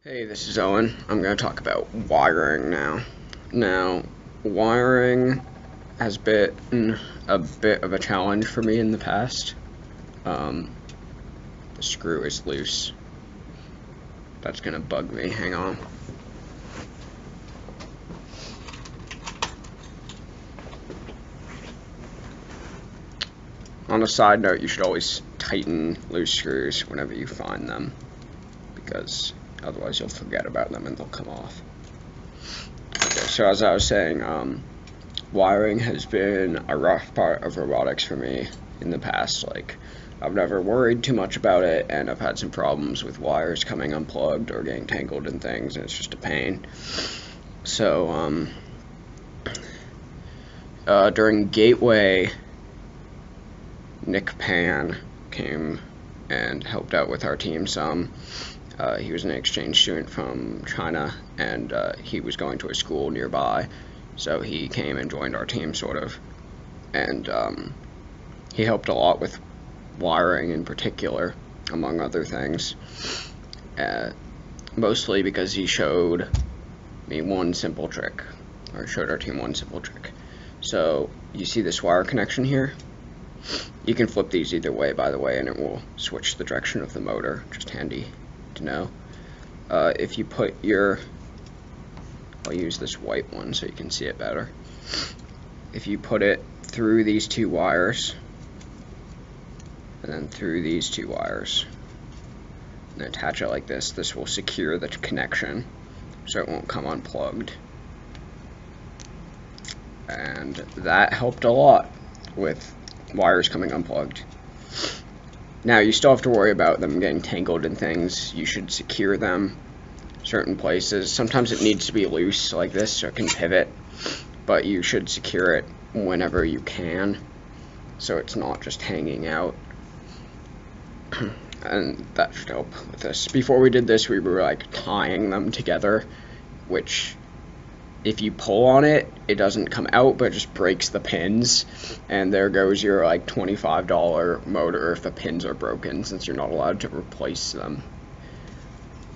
Hey, this is Owen. I'm going to talk about wiring now. Now, wiring has been a bit of a challenge for me in the past. The screw is loose. That's going to bug me. Hang on. On a side note, you should always tighten loose screws whenever you find them, because otherwise you'll forget about them and they'll come off. Okay, so as I was saying, wiring has been a rough part of robotics for me in the past. Like, I've never worried too much about it, and I've had some problems with wires coming unplugged or getting tangled in things, and it's just a pain. So, during Gateway, Nick Pan came and helped out with our team some. He was an exchange student from China, and he was going to a school nearby, so he came and joined our team, sort of. And he helped a lot with wiring in particular, among other things. Mostly because he showed me one simple trick, or showed our team one simple trick. So, you see this wire connection here? You can flip these either way, by the way, and it will switch the direction of the motor. Just handy to know. If you put I'll use this white one so you can see it better. If you put it through these two wires, and then through these two wires, and attach it like this, this will secure the connection so it won't come unplugged. And that helped a lot with wires coming unplugged. Now, you still have to worry about them getting tangled in things. You should secure them certain places. Sometimes it needs to be loose like this so it can pivot, but you should secure it whenever you can so it's not just hanging out. And that should help with this. Before we did this, we were like tying them together, which if you pull on it, it doesn't come out, but it just breaks the pins, and there goes your like $25 motor if the pins are broken, since you're not allowed to replace them.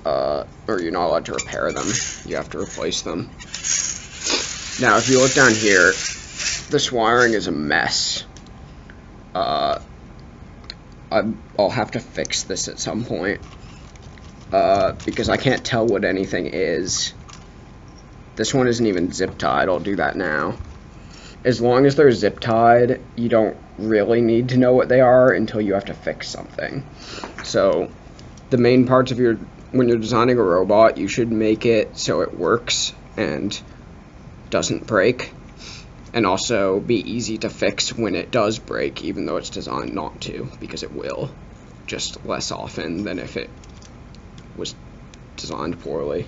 Or you're not allowed to repair them. You have to replace them. Now, if you look down here, this wiring is a mess. I'll have to fix this at some point, because I can't tell what anything is. This one isn't even zip tied. I'll do that now. As long as they're zip tied, you don't really need to know what they are until you have to fix something. So, the main parts of when you're designing a robot, you should make it so it works and doesn't break, and also be easy to fix when it does break, even though it's designed not to, because it will, just less often than if it was designed poorly.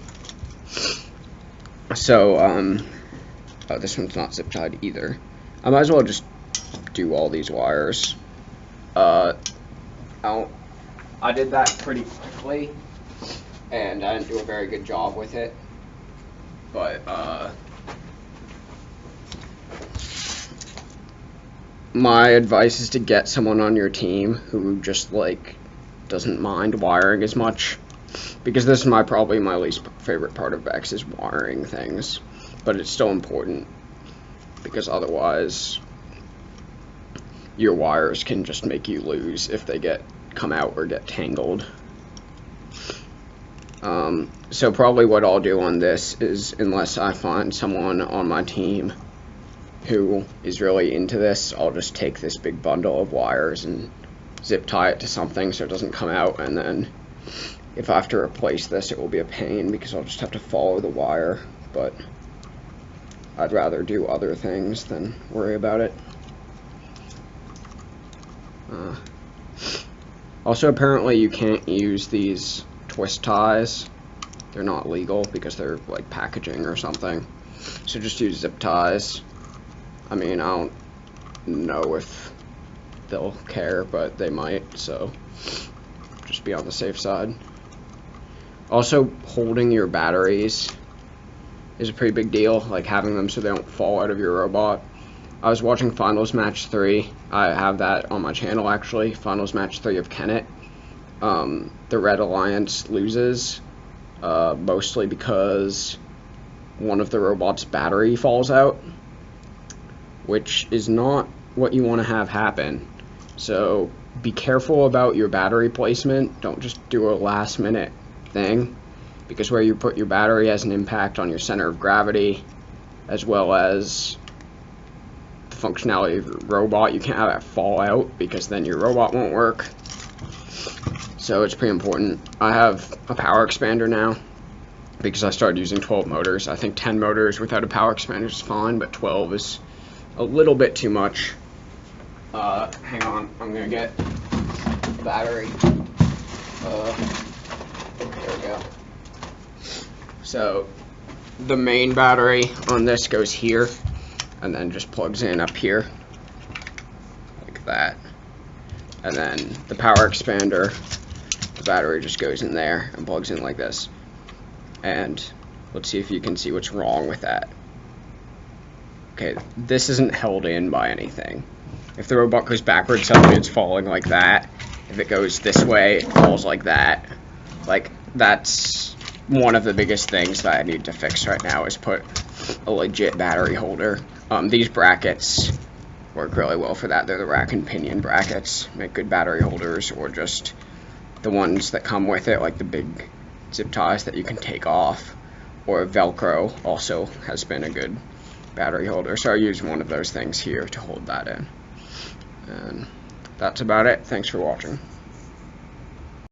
So, this one's not zip tied either. I might as well just do all these wires. I did that pretty quickly, and I didn't do a very good job with it, but, my advice is to get someone on your team who just, like, doesn't mind wiring as much, because this is probably my least favorite part of Vex, is wiring things, but it's still important, because otherwise your wires can just make you lose if they come out or get tangled. So probably what I'll do on this is, unless I find someone on my team who is really into this, I'll just take this big bundle of wires and zip tie it to something so it doesn't come out, and then if I have to replace this, it will be a pain because I'll just have to follow the wire, but I'd rather do other things than worry about it. Also, apparently you can't use these twist ties. They're not legal because they're like packaging or something. So just use zip ties. I mean, I don't know if they'll care, but they might, so just be on the safe side. Also, holding your batteries is a pretty big deal, like having them so they don't fall out of your robot. I was watching Finals Match 3. I have that on my channel, actually. Finals Match 3 of Kennet. The Red Alliance loses, mostly because one of the robot's battery falls out, which is not what you want to have happen. So be careful about your battery placement. Don't just do a last minute thing, because where you put your battery has an impact on your center of gravity as well as the functionality of your robot. You can't have that fall out, because then your robot won't work. So it's pretty important. I have a power expander now because I started using 12 motors. I think 10 motors without a power expander is fine, but 12 is a little bit too much. Hang on, I'm gonna get the battery. There we go. So the main battery on this goes here and then just plugs in up here like that. And then the power expander, the battery just goes in there and plugs in like this. And let's see if you can see what's wrong with that. Okay, this isn't held in by anything. If the robot goes backwards, suddenly it's falling like that. If it goes this way, it falls like that. Like, that's one of the biggest things that I need to fix right now, is put a legit battery holder. These brackets work really well for that. They're the rack and pinion brackets, make good battery holders, or just the ones that come with it, like the big zip ties that you can take off, or Velcro also has been a good battery holder. So I use one of those things here to hold that in. And that's about it. Thanks for watching.